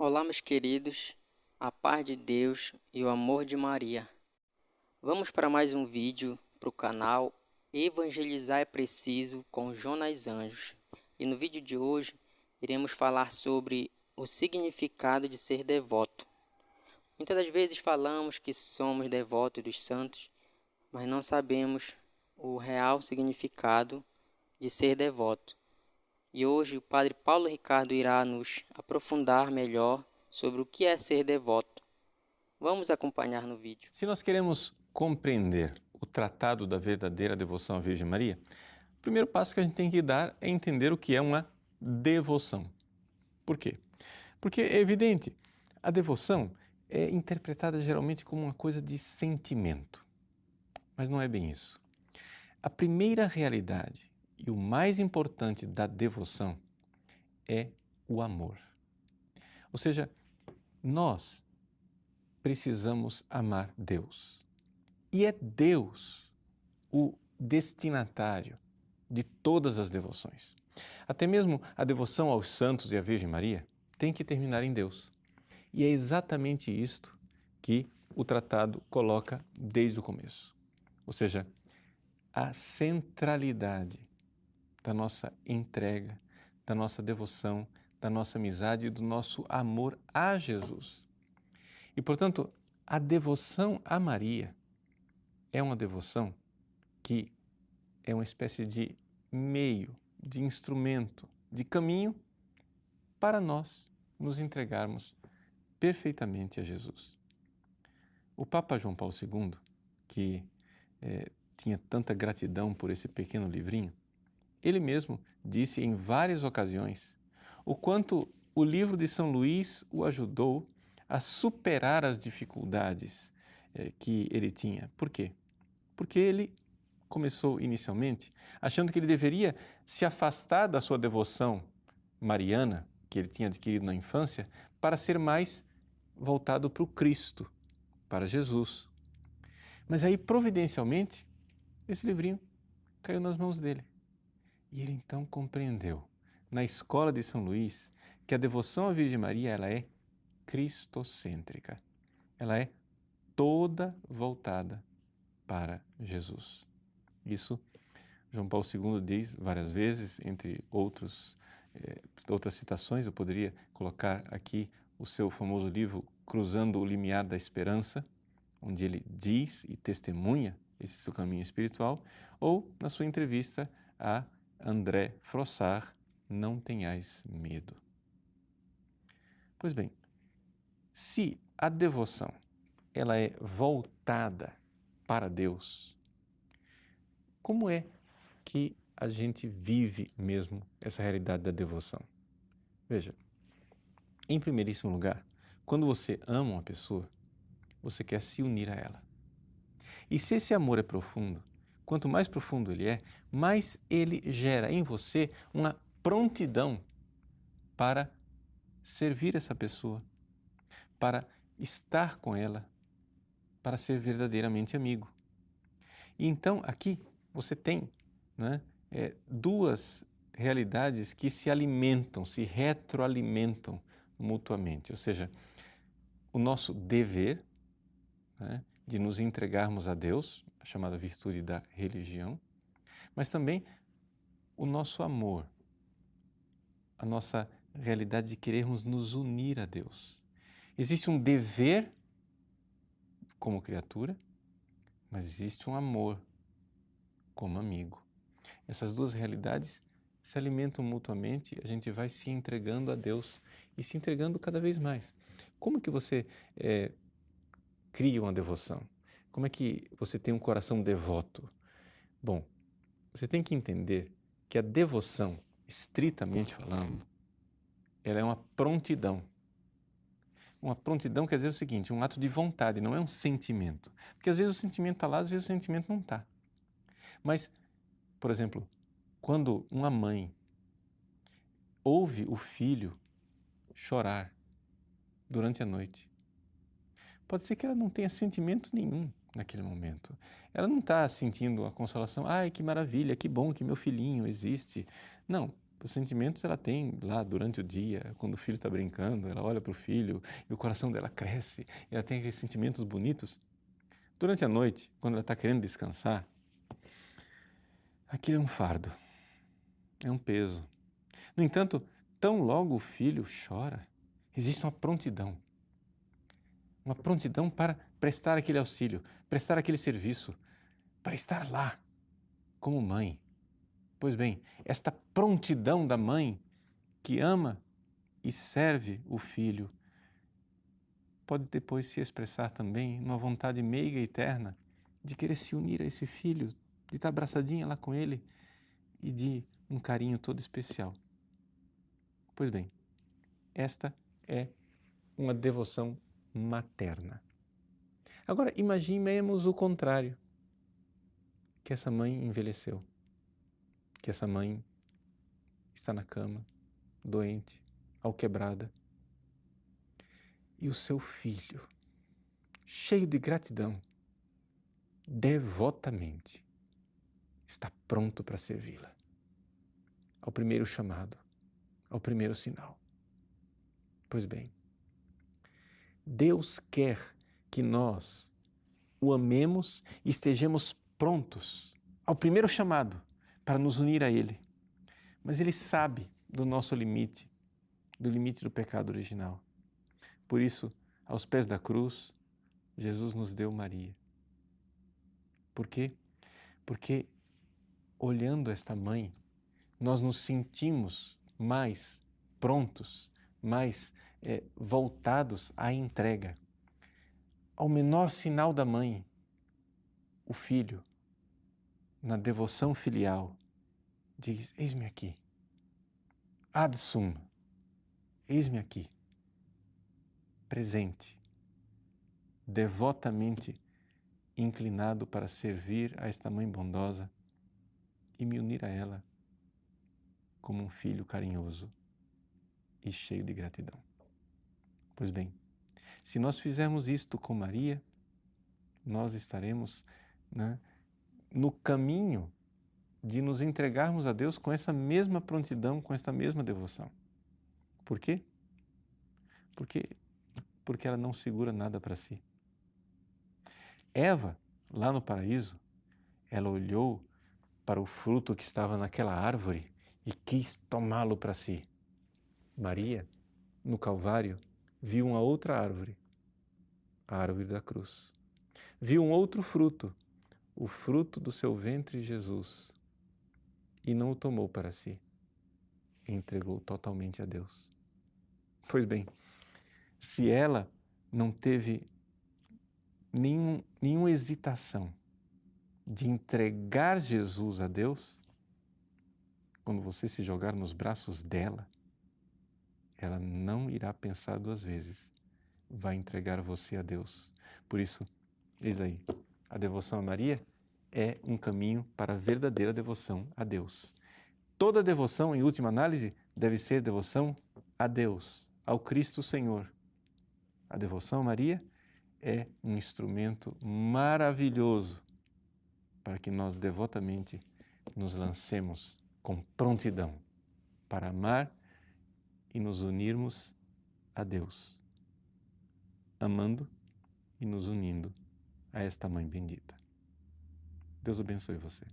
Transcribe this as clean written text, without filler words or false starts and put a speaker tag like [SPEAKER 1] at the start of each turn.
[SPEAKER 1] Olá, meus queridos, a paz de Deus e o amor de Maria. Vamos para mais um vídeo para o canal Evangelizar é Preciso com Jonas Anjos. E no vídeo de hoje iremos falar sobre o significado de ser devoto. Muitas das vezes falamos que somos devotos dos santos, mas não sabemos o real significado de ser devoto. E hoje o Padre Paulo Ricardo irá nos aprofundar melhor sobre o que é ser devoto. Vamos acompanhar no vídeo.
[SPEAKER 2] Se nós queremos compreender o tratado da verdadeira devoção à Virgem Maria, o primeiro passo que a gente tem que dar é entender o que é uma devoção. Por quê? Porque é evidente, a devoção é interpretada geralmente como uma coisa de sentimento, mas não é bem isso. A primeira realidade e o mais importante da devoção é o amor. Ou seja, nós precisamos amar Deus. E é Deus o destinatário de todas as devoções. Até mesmo a devoção aos santos e à Virgem Maria tem que terminar em Deus. E é exatamente isto que o tratado coloca desde o começo. Ou seja, a centralidade da nossa entrega, da nossa devoção, da nossa amizade e do nosso amor a Jesus. E, portanto, a devoção a Maria é uma devoção que é uma espécie de meio, de instrumento, de caminho para nós nos entregarmos perfeitamente a Jesus. O Papa João Paulo II, que tinha tanta gratidão por esse pequeno livrinho, ele mesmo disse em várias ocasiões o quanto o livro de São Luís o ajudou a superar as dificuldades que ele tinha. Por quê? Porque ele começou inicialmente achando que ele deveria se afastar da sua devoção mariana, que ele tinha adquirido na infância, para ser mais voltado para o Cristo, para Jesus. Mas aí, providencialmente, esse livrinho caiu nas mãos dele. E ele então compreendeu, na escola de São Luís, que a devoção à Virgem Maria ela é cristocêntrica. Ela é toda voltada para Jesus. Isso João Paulo II diz várias vezes, entre outras citações. Eu poderia colocar aqui o seu famoso livro Cruzando o Limiar da Esperança, onde ele diz e testemunha esse seu caminho espiritual, ou na sua entrevista a André Frossard, Não tenhais medo. Pois bem, se a devoção ela é voltada para Deus, como é que a gente vive mesmo essa realidade da devoção? Veja, em primeiríssimo lugar, quando você ama uma pessoa, você quer se unir a ela. E se esse amor é profundo, quanto mais profundo ele é, mais ele gera em você uma prontidão para servir essa pessoa, para estar com ela, para ser verdadeiramente amigo. E então aqui você tem duas realidades que se alimentam, se retroalimentam mutuamente. Ou seja, o nosso dever de nos entregarmos a Deus, a chamada virtude da religião, mas também o nosso amor, a nossa realidade de querermos nos unir a Deus. Existe um dever como criatura, mas existe um amor como amigo. Essas duas realidades se alimentam mutuamente, a gente vai se entregando a Deus e se entregando cada vez mais. Como que você cria uma devoção? Como é que você tem um coração devoto? Bom, você tem que entender que a devoção, estritamente falando, ela é uma prontidão. Uma prontidão quer dizer o seguinte, um ato de vontade, não é um sentimento. Porque às vezes o sentimento está lá, às vezes o sentimento não está. Mas, por exemplo, quando uma mãe ouve o filho chorar durante a noite, pode ser que ela não tenha sentimento nenhum naquele momento. Ela não está sentindo a consolação, ai que maravilha, que bom que meu filhinho existe. Não, Os sentimentos ela tem lá durante o dia, quando o filho está brincando, ela olha para o filho e o coração dela cresce, ela tem aqueles sentimentos bonitos. Durante a noite, quando ela está querendo descansar, aquilo é um fardo, é um peso. No entanto, tão logo o filho chora, existe uma prontidão para prestar aquele auxílio, prestar aquele serviço, para estar lá como mãe. Pois bem, esta prontidão da mãe que ama e serve o filho pode depois se expressar também numa vontade meiga e eterna de querer se unir a esse filho, de estar abraçadinha lá com ele e de um carinho todo especial. Pois bem, esta é uma devoção materna. Agora, imaginemos o contrário, que essa mãe envelheceu, que essa mãe está na cama, doente, alquebrada, e o seu filho, cheio de gratidão, devotamente, está pronto para servi-la. Ao primeiro chamado, ao primeiro sinal. Pois bem, Deus quer que nós o amemos e estejamos prontos ao primeiro chamado para nos unir a Ele. Mas Ele sabe do nosso limite, do limite do pecado original. Por isso, aos pés da cruz, Jesus nos deu Maria. Por quê? Porque olhando esta mãe, nós nos sentimos mais prontos, mais voltados à entrega. Ao menor sinal da mãe, o filho, na devoção filial, diz: eis-me aqui, ad sum, eis-me aqui, presente, devotamente inclinado para servir a esta mãe bondosa e me unir a ela como um filho carinhoso e cheio de gratidão. Pois bem, se nós fizermos isto com Maria, nós estaremos no caminho de nos entregarmos a Deus com essa mesma prontidão, com esta mesma devoção. Por quê? Porque ela não segura nada para si. Eva, lá no paraíso, ela olhou para o fruto que estava naquela árvore e quis tomá-lo para si. Maria, no Calvário, viu uma outra árvore, a árvore da cruz. Viu um outro fruto, o fruto do seu ventre, Jesus, e não o tomou para si, entregou totalmente a Deus. Pois bem, se ela não teve nenhuma hesitação de entregar Jesus a Deus, quando você se jogar nos braços dela, ela não irá pensar duas vezes, vai entregar você a Deus. Por isso, eis aí, a devoção a Maria é um caminho para a verdadeira devoção a Deus. Toda devoção, em última análise, deve ser devoção a Deus, ao Cristo Senhor. A devoção a Maria é um instrumento maravilhoso para que nós devotamente nos lancemos com prontidão para amar e nos unirmos a Deus, amando e nos unindo a esta Mãe bendita. Deus abençoe você.